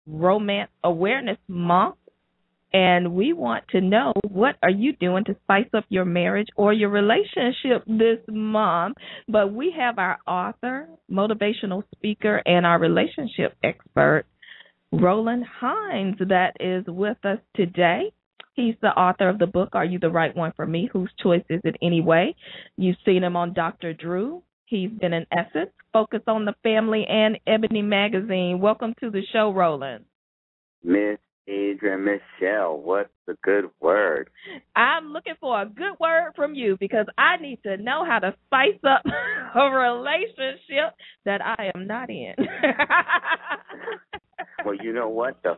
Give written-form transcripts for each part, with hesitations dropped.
Romance Awareness Month, and we want to know, what are you doing to spice up your marriage or your relationship this month? But we have our author, motivational speaker, and our relationship expert, Roland Hinds, that is with us today. He's the author of the book, Are You the Right One for Me? Whose Choice Is It Anyway? You've seen him on Dr. Drew. He's been in Essence, Focus on the Family, and Ebony Magazine. Welcome to the show, Roland. Miss Adriane, Michelle, what's the good word? I'm looking for a good word from you because I need to know how to spice up a relationship that I am not in. Well, you know what? The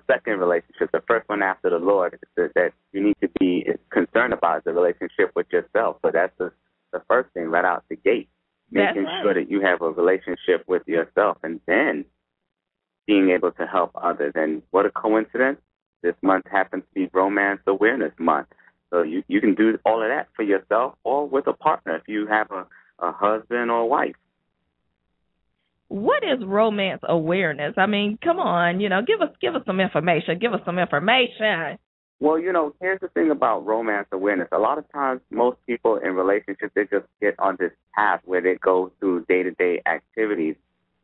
second relationship, the first one after the Lord, that you need to be concerned about is the relationship with yourself. So that's the first thing right out the gate, making sure that you have a relationship with yourself, and then being able to help others. And what a coincidence. This month happens to be Romance Awareness Month. So you can do all of that for yourself or with a partner if you have a husband or wife. What is romance awareness? I mean, come on, give us some information. Give us some information. Well, here's the thing about romance awareness. A lot of times most people in relationships, they just get on this path where they go through day-to-day activities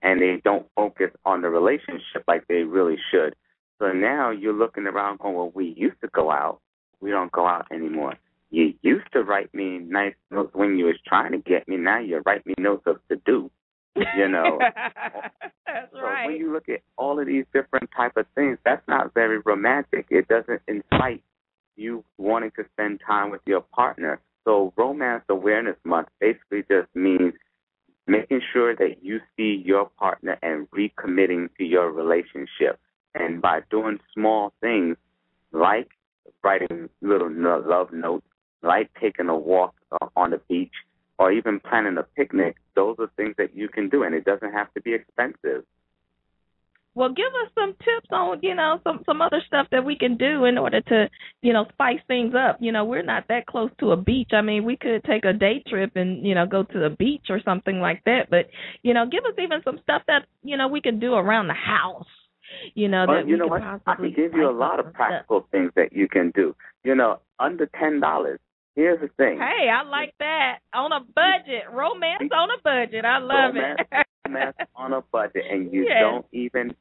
and they don't focus on the relationship like they really should. So now you're looking around going, well, we used to go out. We don't go out anymore. You used to write me nice notes when you was trying to get me. Now you write me notes of to do. That's so right. When you look at all of these different type of things, that's not very romantic. It doesn't incite you wanting to spend time with your partner. So Romance Awareness Month basically just means making sure that you see your partner and recommitting to your relationship. And by doing small things like writing little love notes, like taking a walk on the beach, or even planning a picnic, those are things that you can do, and it doesn't have to be expensive. Well, give us some tips on, some other stuff that we can do in order to, spice things up. We're not that close to a beach. I mean, we could take a day trip and, go to the beach or something like that. But, give us even some stuff that, we can do around the house. I can give you a lot of practical things that you can do. Under $10. Here's the thing. Hey, I like that. On a budget. Romance on a budget. I love it. Romance on a budget. And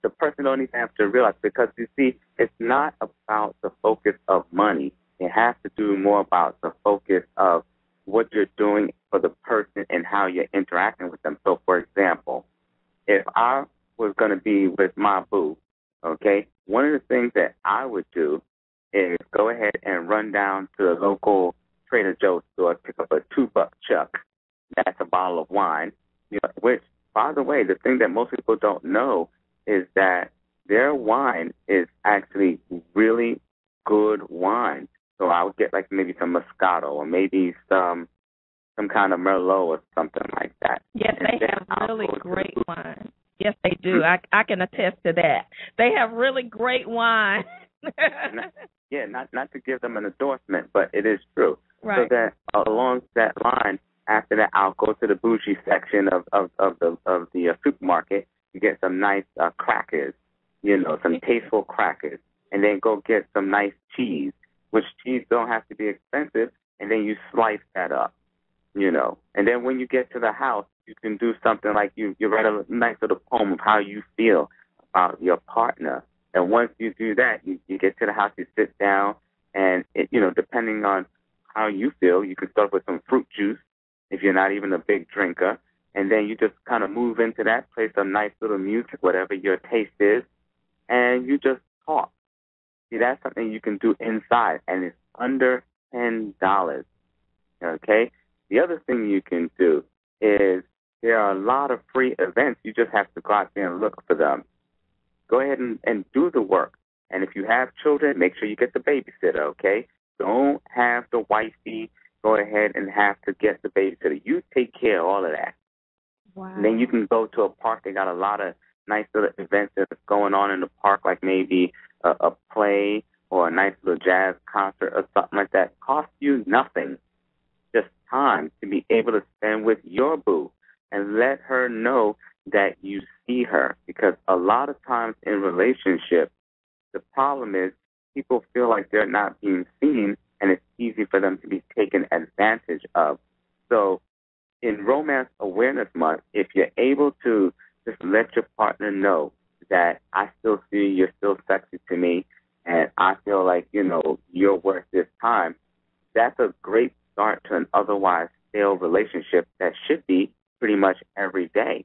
the person don't even have to realize, because you see, it's not about the focus of money. It has to do more about the focus of what you're doing for the person and how you're interacting with them. So, for example, if I was going to be with my boo, okay, one of the things that I would do is go ahead and run down to the local Trader Joe's store, pick up a $2 chuck. That's a bottle of wine. Which, by the way, the thing that most people don't know is that their wine is actually really good wine. So I would get like maybe some Moscato or maybe some kind of Merlot or something like that. Yes, they have really great wine. Yes, they do. I can attest to that. They have really great wine. Not to give them an endorsement, but it is true. Right. So that along that line, after that, I'll go to the bougie section of the supermarket and get some nice crackers, some tasteful crackers, and then go get some nice cheese, which cheese don't have to be expensive, and then you slice that up, And then when you get to the house, you can do something like you write a nice little poem of how you feel about your partner. And once you do that, you get to the house, you sit down, and, depending on how you feel, you can start with some fruit juice if you're not even a big drinker. And then you just kind of move into that, play some nice little music, whatever your taste is, and you just talk. See, that's something you can do inside, and it's under $10, okay? The other thing you can do is there are a lot of free events. You just have to go out there and look for them. Go ahead and do the work. And if you have children, make sure you get the babysitter, okay? Don't have the wifey go ahead and have to get the babysitter. You take care of all of that. Wow. And then you can go to a park. They got a lot of nice little events that's going on in the park, like maybe a play or a nice little jazz concert or something like that. Cost you nothing, just time to be able to spend with your boo and let her know that you see her, because a lot of times in relationships, the problem is people feel like they're not being seen, and it's easy for them to be taken advantage of. So in Romance Awareness Month, if you're able to just let your partner know that I still see you, you're still sexy to me, and I feel like, you're worth this time, that's a great start to an otherwise stale relationship that should be pretty much every day.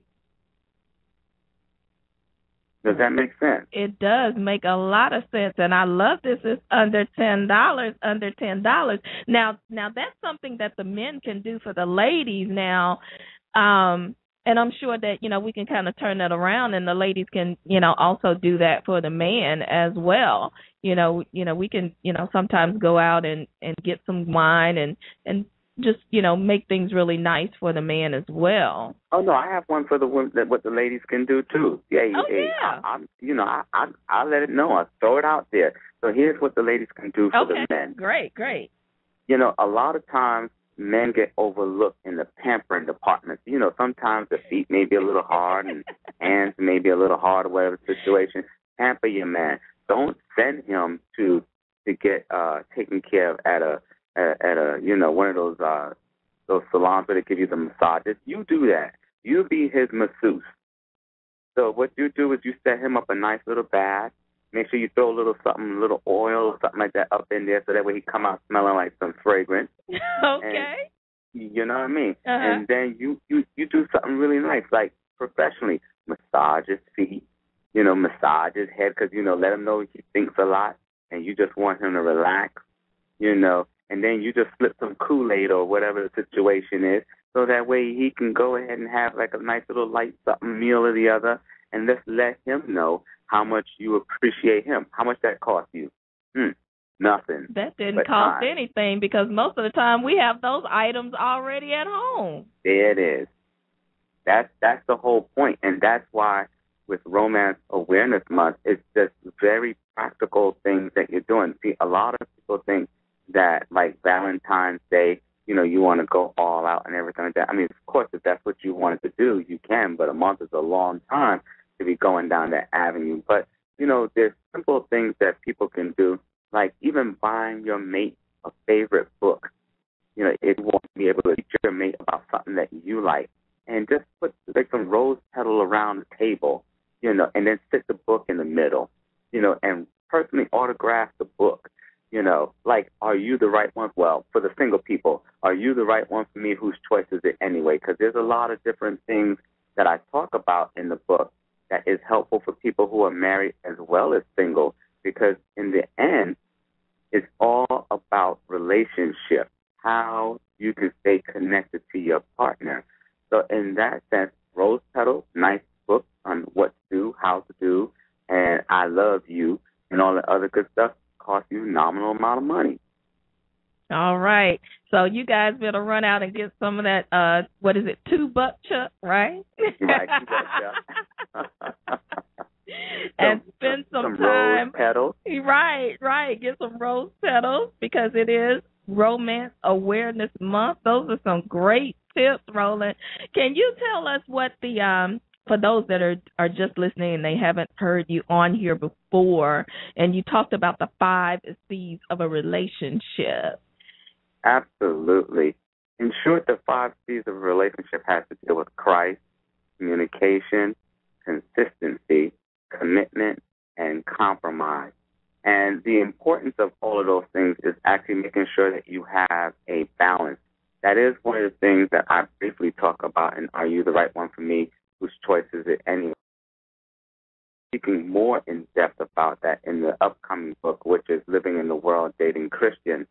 Does that make sense? It does make a lot of sense, and I love this. It's under $10. Under $10. Now that's something that the men can do for the ladies now, and I'm sure that we can kind of turn that around, and the ladies can also do that for the man as well. We can sometimes go out and get some wine and just make things really nice for the man as well. Oh no, I have one for the women that what the ladies can do too. Yeah. I let it know. I throw it out there. So here's what the ladies can do for the men. Great. A lot of times men get overlooked in the pampering department. Sometimes the feet may be a little hard and hands may be a little hard or whatever the situation. Pamper your man. Don't send him to get taken care of at a one of those salons where they give you the massages. You do that. You be his masseuse. So what you do is you set him up a nice little bath. Make sure you throw a little oil or something like that up in there, so that way he come out smelling like some fragrance. Okay. And, you know what I mean? Uh-huh. And then you do something really nice, like professionally. Massage his feet, massage his head, because, let him know he thinks a lot and you just want him to relax, and then you just slip some Kool-Aid or whatever the situation is, so that way he can go ahead and have like a nice little light something meal or the other, and just let him know how much you appreciate him. How much that cost you? Nothing. That didn't cost anything, because most of the time we have those items already at home. There it is. That's the whole point, and that's why with Romance Awareness Month, it's just very practical things that you're doing. See, a lot of people think that, like Valentine's Day, you want to go all out and everything like that. I mean, of course, if that's what you wanted to do, you can, but a month is a long time to be going down that avenue. But, there's simple things that people can do, like even buying your mate a favorite book. It won't be able to teach your mate about something that you like. And just put like some rose petal around the table, and then sit the book in the middle, and personally autograph the book. Like, are you the right one? Well, for the single people, are you the right one for me? Whose choice is it anyway? Because there's a lot of different things that I talk about in the book that is helpful for people who are married as well as single, because in the end, it's all about relationship, how you can stay connected to your partner. So in that sense, Rose Petal, nice book on what to do, how to do, and I Love You, and all the other good stuff cost you a nominal amount of money. All right. So you guys better run out and get some of that, what is it, $2 chuck, right? Right, $2 chuck. And spend some time. Rose petals. Right. Get some rose petals, because it is Romance Awareness Month. Those are some great tips, Roland. Can you tell us what for those that are just listening and they haven't heard you on here before, and you talked about the 5 C's of a relationship? Absolutely. In short, the 5 C's of a relationship has to deal with Christ, communication, consistency, commitment, and compromise. And the importance of all of those things is actually making sure that you have a balance. That is one of the things that I briefly talk about in Are You the Right One for Me? Whose choice is it anyway? Speaking more in depth about that in the upcoming book, which is Living in the World, Dating Christian,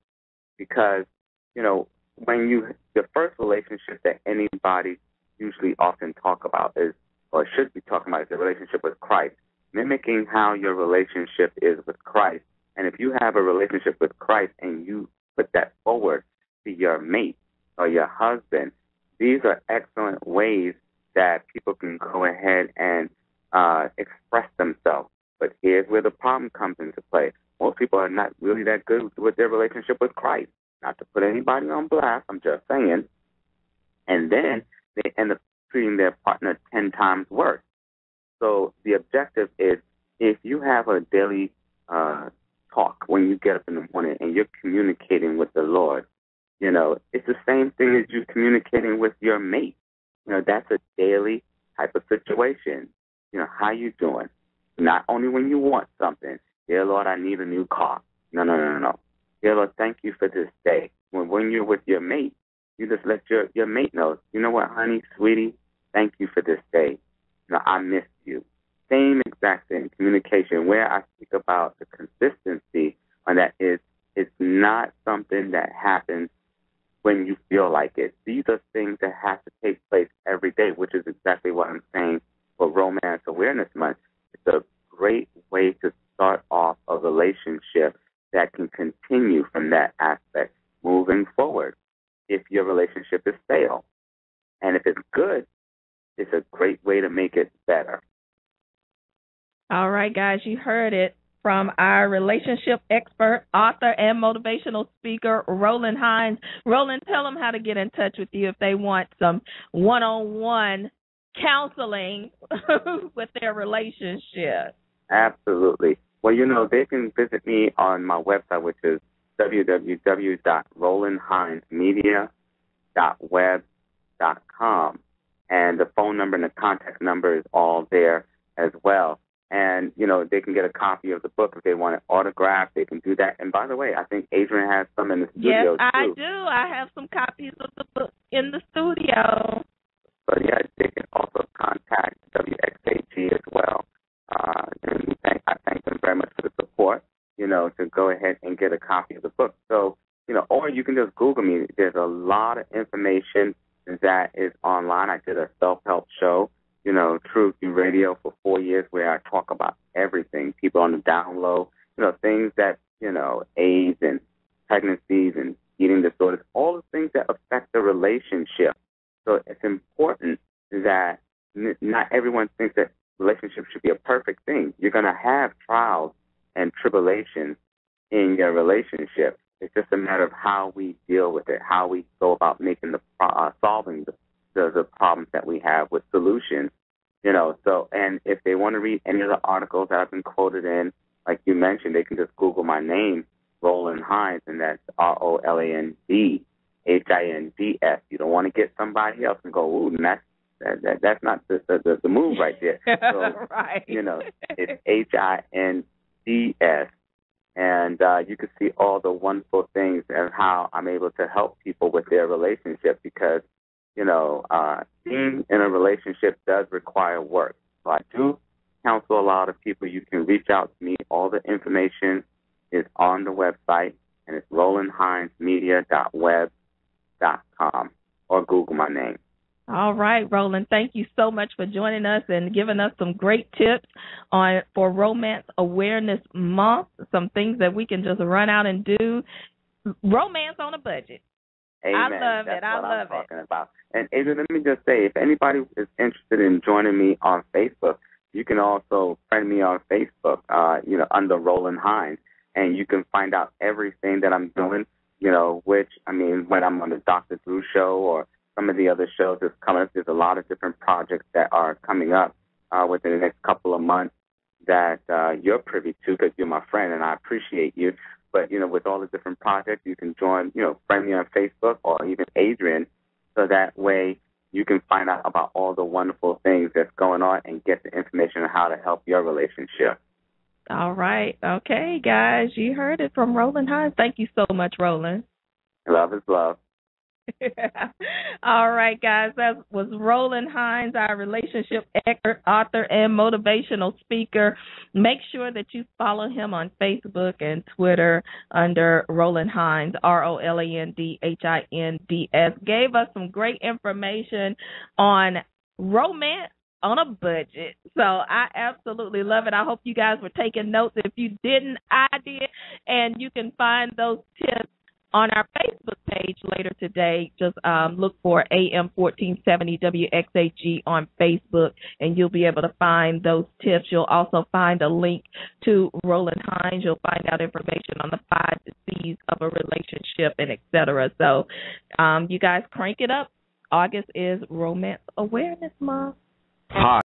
because, when the first relationship that anybody usually often talk about is, or should be talking about, is the relationship with Christ, mimicking how your relationship is with Christ. And if you have a relationship with Christ and you put that forward to your mate or your husband, these are excellent ways that people can go ahead and express themselves. But here's where the problem comes into play. Most people are not really that good with their relationship with Christ. Not to put anybody on blast, I'm just saying. And then they end up treating their partner 10 times worse. So the objective is, if you have a daily talk when you get up in the morning and you're communicating with the Lord, it's the same thing as you communicating with your mate. That's a daily type of situation. How you doing? Not only when you want something. Dear Lord, I need a new car. No. Dear Lord, thank you for this day. When you're with your mate, you just let your mate know, you know what, honey, sweetie, thank you for this day. I missed you. Same exact thing, communication. Where I speak about the consistency on that is, it's not something that happens when you feel like it. These are things that have to take place every day, which is exactly what I'm saying for Romance Awareness Month. It's a great way to start off a relationship that can continue from that aspect moving forward if your relationship is stale. And if it's good, it's a great way to make it better. All right, guys, you heard it from our relationship expert, author, and motivational speaker, Roland Hinds. Roland, tell them how to get in touch with you if they want some one-on-one counseling with their relationship. Absolutely. Well, they can visit me on my website, which is www.rolandhindsmedia.web.com. And the phone number and the contact number is all there as well. And, they can get a copy of the book if they want it autographed. They can do that. And by the way, I think Adriane has some in the studio, yes, too. Yes, I do. I have some copies of the book in the studio. But, yeah, they can also contact WXAG as well. And I thank them very much for the support, to go ahead and get a copy of the book. So, or you can just Google me. There's a lot of information that is online. I did a self-help show, True View Radio for 4 years, where I talk about everything, people on the down low, things that, AIDS and pregnancies and eating disorders, all the things that affect the relationship. So it's important that not everyone thinks that relationships should be a perfect thing. You're going to have trials and tribulations in your relationship. It's just a matter of how we deal with it, how we go about making solving the problems that we have with solutions. So, and if they want to read any of the articles that I've been quoted in, like you mentioned, they can just Google my name, Roland Hinds, and that's ROLANDHINDS. You don't want to get somebody else and go, ooh, that's not the move right there. So, right. It's HINDS. And you can see all the wonderful things and how I'm able to help people with their relationship, because, being in a relationship does require work. So I do counsel a lot of people. You can reach out to me. All the information is on the website, and it's rolandhindsmedia.web.com, or Google my name. All right, Roland, thank you so much for joining us and giving us some great tips for Romance Awareness Month, some things that we can just run out and do. Romance on a budget. Amen. I love That's it. I what love I'm talking about. And Adriane, let me just say, if anybody is interested in joining me on Facebook, you can also friend me on Facebook, under Roland Hinds, and you can find out everything that I'm doing, which, when I'm on the Dr. Drew show or some of the other shows that's coming up, there's a lot of different projects that are coming up within the next couple of months that you're privy to, because you're my friend and I appreciate you. But, with all the different projects, you can join, friend me on Facebook or even Adriane, so that way you can find out about all the wonderful things that's going on and get the information on how to help your relationship. All right. Okay, guys, you heard it from Roland Hinds. Thank you so much, Roland. Love is love. All right, guys, that was Roland Hinds, our relationship expert, author, and motivational speaker. Make sure that you follow him on Facebook and Twitter under Roland Hinds, ROLANDHINDS. Gave us some great information on romance on a budget. So I absolutely love it. I hope you guys were taking notes. If you didn't, I did. And you can find those tips on our Facebook page later today. Just look for AM 1470 WXAG on Facebook, and you'll be able to find those tips. You'll also find a link to Roland Hinds. You'll find out information on the 5 C's of a relationship and et cetera. So you guys crank it up August is Romance Awareness Month. Hi.